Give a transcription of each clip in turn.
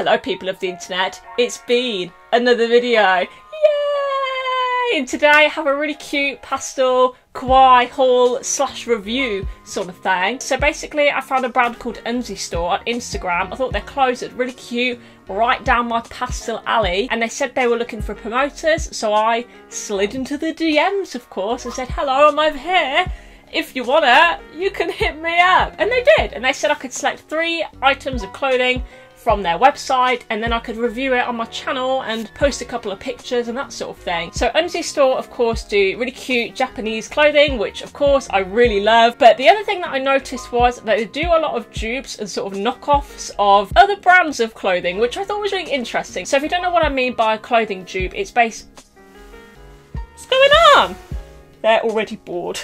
Hello people of the internet, it's been another video. Yay! And today I have a really cute pastel kawaii haul / review sort of thing. So basically I found a brand called Unzzy Store on Instagram. I thought their clothes looked really cute, right down my pastel alley, and they said they were looking for promoters, so I slid into the DMs of course and said, hello, I'm over here. If you wanna, you can hit me up. And they did, and they said I could select 3 items of clothing from their website, and then I could review it on my channel and post a couple of pictures and that sort of thing. So Unzzy Store of course do really cute Japanese clothing, which of course I really love. But the other thing that I noticed was that they do a lot of dupes and sort of knockoffs of other brands of clothing, which I thought was really interesting. So if you don't know what I mean by a clothing dupe, it's based... What's going on? They're already bored.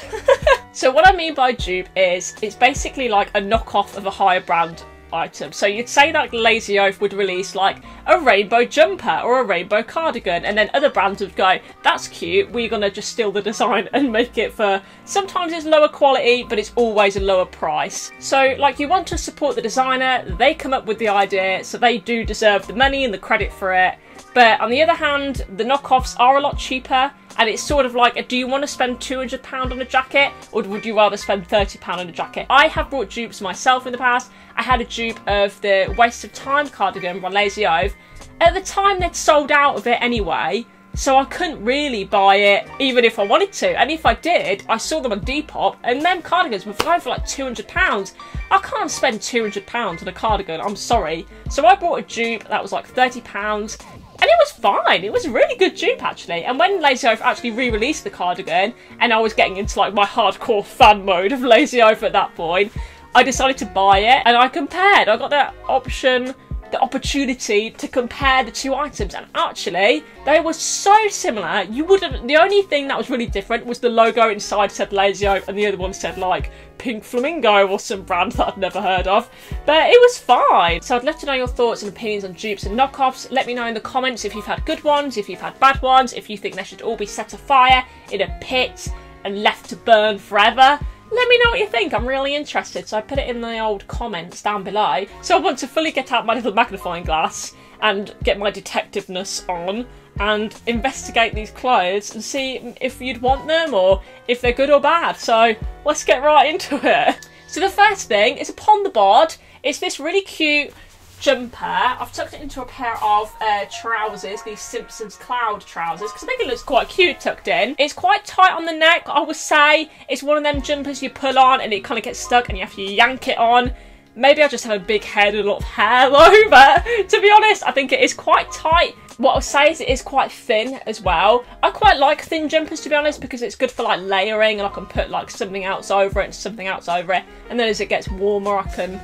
So what I mean by dupe is it's basically like a knockoff of a higher brand item. So you'd say that Lazy Oaf would release like a rainbow jumper or a rainbow cardigan, and then other brands would go, that's cute, we're gonna just steal the design and make it for, sometimes it's lower quality but it's always a lower price. So like, you want to support the designer, they come up with the idea, so they do deserve the money and the credit for it. But on the other hand, the knockoffs are a lot cheaper, and it's sort of like, do you want to spend £200 on a jacket, or would you rather spend £30 on a jacket? I have bought dupes myself in the past. I had a dupe of the Waste of Time cardigan by Lazy Oaf. At the time they'd sold out of it anyway, so I couldn't really buy it even if I wanted to. And if I did, I saw them on Depop, and them cardigans were going for like £200. I can't spend £200 on a cardigan, I'm sorry. So I bought a dupe that was like £30. And it was fine. It was a really good dupe actually. And when Lazy Oaf actually re-released the cardigan, and I was getting into like my hardcore fan mode of Lazy Oaf at that point, I decided to buy it, and I compared. I got that option, the opportunity to compare the 2 items, and actually they were so similar. You wouldn't, the only thing that was really different was the logo inside said Lazy Oaf and the other one said like Pink Flamingo or some brand that I'd never heard of, but it was fine. So I'd love to know your thoughts and opinions on dupes and knockoffs. Let me know in the comments if you've had good ones, if you've had bad ones, if you think they should all be set afire in a pit and left to burn forever. Let me know what you think, I'm really interested. So I put it in the old comments down below. So I want to fully get out my little magnifying glass and get my detectiveness on and investigate these clothes and see if you'd want them or if they're good or bad. So let's get right into it. So the first thing is upon the board. It's this really cute jumper. I've tucked it into a pair of trousers, these Simpsons Cloud trousers, because I think it looks quite cute tucked in. It's quite tight on the neck, I would say. It's one of them jumpers you pull on and it kind of gets stuck and you have to yank it on. Maybe I just have a big head and a lot of hair though, but to be honest, I think it is quite tight. What I'll say is it is quite thin as well. I quite like thin jumpers to be honest, because it's good for like layering, and I can put like something else over it and something else over it, and then as it gets warmer I can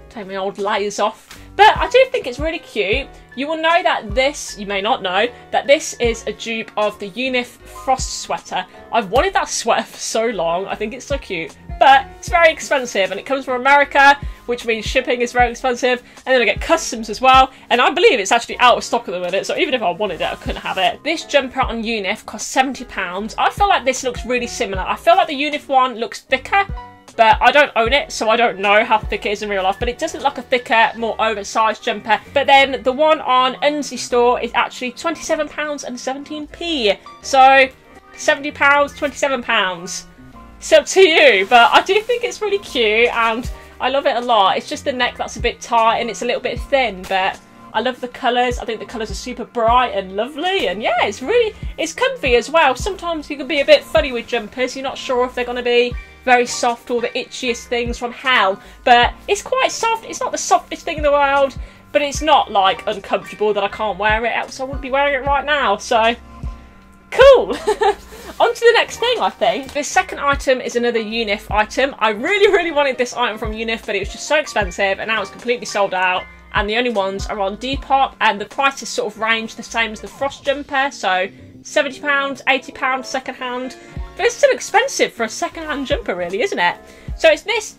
take my old layers off. But I do think it's really cute. You will know that this, you may not know, that this is a dupe of the Unif frost sweater. I've wanted that sweater for so long, I think it's so cute, but it's very expensive and it comes from America, which means shipping is very expensive, and then I get customs as well, and I believe it's actually out of stock at the minute, so even if I wanted it I couldn't have it. This jumper on Unif costs £70. I feel like this looks really similar. I feel like the Unif one looks thicker, but I don't own it, so I don't know how thick it is in real life, but it does look like a thicker, more oversized jumper. But then the one on Unzzy Store is actually £27 and 17p. So £70, £27. It's up to you, but I do think it's really cute and I love it a lot. It's just the neck that's a bit tight and it's a little bit thin, but I love the colours. I think the colours are super bright and lovely, and yeah, it's comfy as well. Sometimes you can be a bit funny with jumpers. You're not sure if they're going to be very soft or the itchiest things from hell, but it's quite soft. It's not the softest thing in the world, but it's not like uncomfortable that I can't wear it, else I wouldn't be wearing it right now, so cool. On to the next thing, I think. This second item is another Unif item. I really wanted this item from Unif, but it was just so expensive and now it's completely sold out, and the only ones are on Depop, and the prices sort of range the same as the frost jumper, so £70, £80 second hand. But it's still expensive for a second-hand jumper really, isn't it? So it's this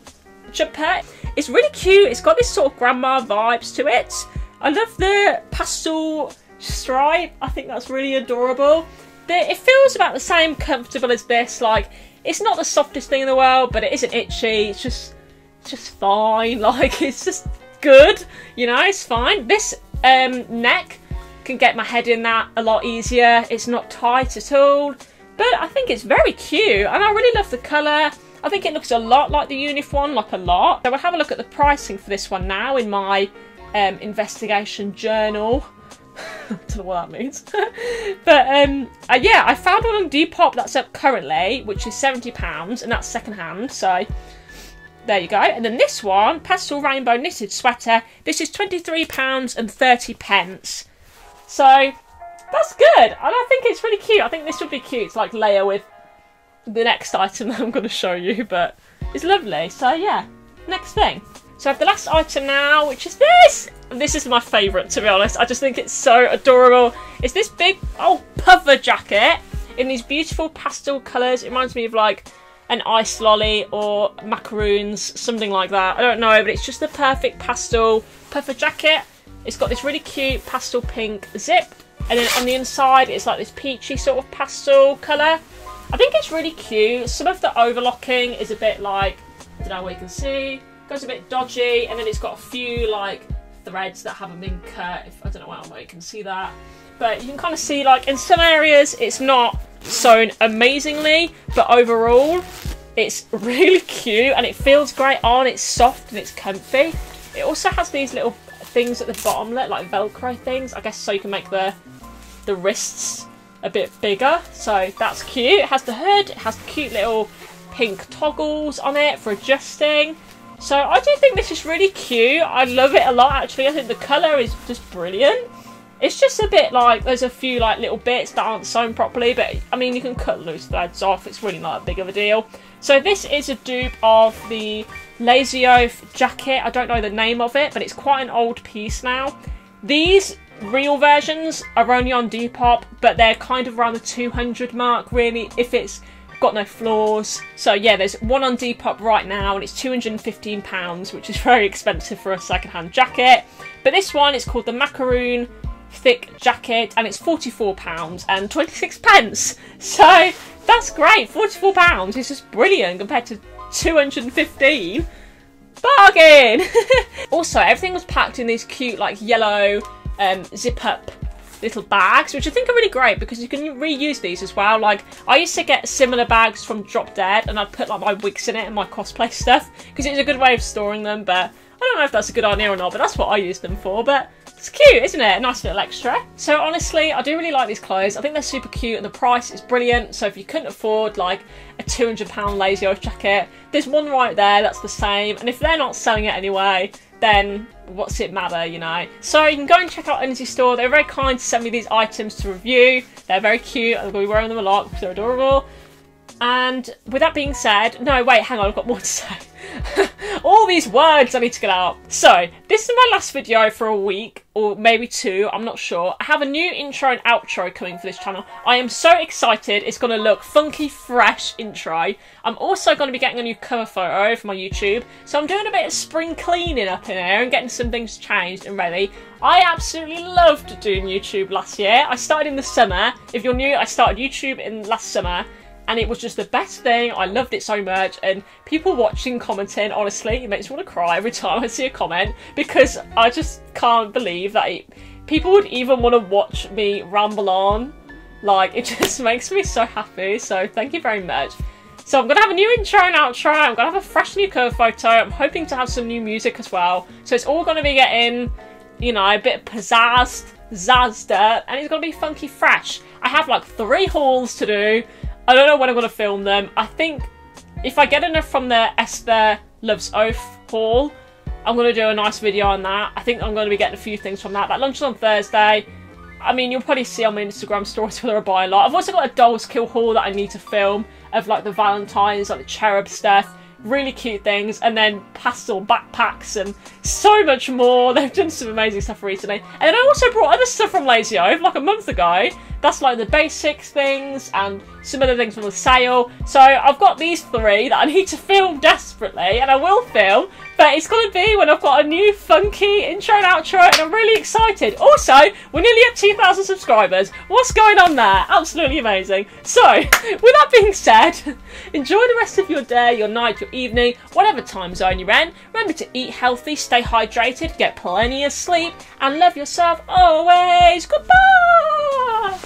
jumper. It's really cute. It's got this sort of grandma vibes to it. I love the pastel stripe. I think that's really adorable. It feels about the same comfortable as this. Like, it's not the softest thing in the world, but it isn't itchy. It's just fine. Like, it's just good, you know, it's fine. This neck. Can get my head in that a lot easier. It's not tight at all, but I think it's very cute and I really love the colour. I think it looks a lot like the Unif one, like a lot. So we'll have a look at the pricing for this one now in my investigation journal. I don't know what that means. But yeah, I found one on Depop that's up currently, which is £70, and that's second hand, so there you go. And then this one, Pastel Rainbow Knitted Sweater, this is £23.30. So that's good, and I think it's really cute. I think this would be cute to like layer with the next item that I'm going to show you, but it's lovely. So yeah, next thing. So I have the last item now, which is this. And this is my favourite, to be honest. I just think it's so adorable. It's this big old puffer jacket in these beautiful pastel colours. It reminds me of like an ice lolly or macaroons, something like that. I don't know, but it's just the perfect pastel puffer jacket. It's got this really cute pastel pink zip, and then on the inside it's like this peachy sort of pastel colour. I think it's really cute. Some of the overlocking is a bit like, I don't know what you can see, goes a bit dodgy, and then it's got a few like threads that haven't been cut. I don't know how you can see that, but you can kind of see like in some areas it's not sewn amazingly, but overall it's really cute and it feels great on. It's soft and it's comfy. It also has these little things at the bottom, like Velcro things, I guess, so you can make the wrists a bit bigger. So that's cute. It has the hood, it has the cute little pink toggles on it for adjusting. So I do think this is really cute. I love it a lot, actually. I think the colour is just brilliant. It's just a bit like, there's a few like little bits that aren't sewn properly, but I mean, you can cut loose threads off. It's really not that big of a deal. So this is a dupe of the Lazy Oaf jacket. I don't know the name of it, but it's quite an old piece now. These real versions are only on Depop, but they're kind of around the 200 mark, really, if it's got no flaws. So yeah, there's one on Depop right now and it's £215, which is very expensive for a second-hand jacket. But this one is called the Macaron thick jacket and it's £44.26. So that's great. £44 is just brilliant compared to 215. Bargain. Also, everything was packed in these cute like yellow zip up little bags, which I think are really great because you can reuse these as well. Like, I used to get similar bags from Drop Dead and I'd put like my wigs in it and my cosplay stuff because it's a good way of storing them, but I don't know if that's a good idea or not, but that's what I use them for. But it's cute, isn't it? A nice little extra. So honestly, I do really like these clothes. I think they're super cute and the price is brilliant. So if you couldn't afford like a £200 Lazy Oaf jacket, there's one right there that's the same, and if they're not selling it anyway, then what's it matter, you know? So you can go and check out Unzzy store. They're very kind to send me these items to review. They're very cute. I'm going to be wearing them a lot because they're adorable. And with that being said, no, wait, hang on, I've got more to say. All these words I need to get out. So, this is my last video for a week, or maybe two, I'm not sure. I have a new intro and outro coming for this channel. I am so excited. It's going to look funky, fresh intro. I'm also going to be getting a new cover photo for my YouTube. So I'm doing a bit of spring cleaning up in here and getting some things changed and ready. I absolutely loved doing YouTube last year. I started in the summer. If you're new, I started YouTube in last summer. And it was just the best thing. I loved it so much. And people watching, commenting, honestly, it makes me want to cry every time I see a comment. Because I just can't believe that people would even want to watch me ramble on. Like, it just makes me so happy. So thank you very much. So I'm going to have a new intro and outro. I'm going to have a fresh new cover photo. I'm hoping to have some new music as well. So it's all going to be getting, you know, a bit zazzed up. And it's going to be funky fresh. I have like 3 hauls to do. I don't know when I'm going to film them. I think if I get enough from the Esther Loves Oaf haul, I'm going to do a nice video on that. I think I'm going to be getting a few things from that. That lunch is on Thursday. I mean, you'll probably see on my Instagram stories whether I buy a lot. I've also got a Dolls Kill haul that I need to film of like the Valentines, like the cherub stuff. Really cute things, and then pastel backpacks and so much more. They've done some amazing stuff recently. And then I also brought other stuff from Lazy Oaf like a month ago. That's like the basic things and some other things from the sale. So I've got these 3 that I need to film desperately, and I will film, but it's going to be when I've got a new funky intro and outro, and I'm really excited. Also, we're nearly at 2,000 subscribers. What's going on there? Absolutely amazing. So, with that being said, enjoy the rest of your day, your night, your evening, whatever time zone you're in. Remember to eat healthy, stay hydrated, get plenty of sleep, and love yourself always. Goodbye!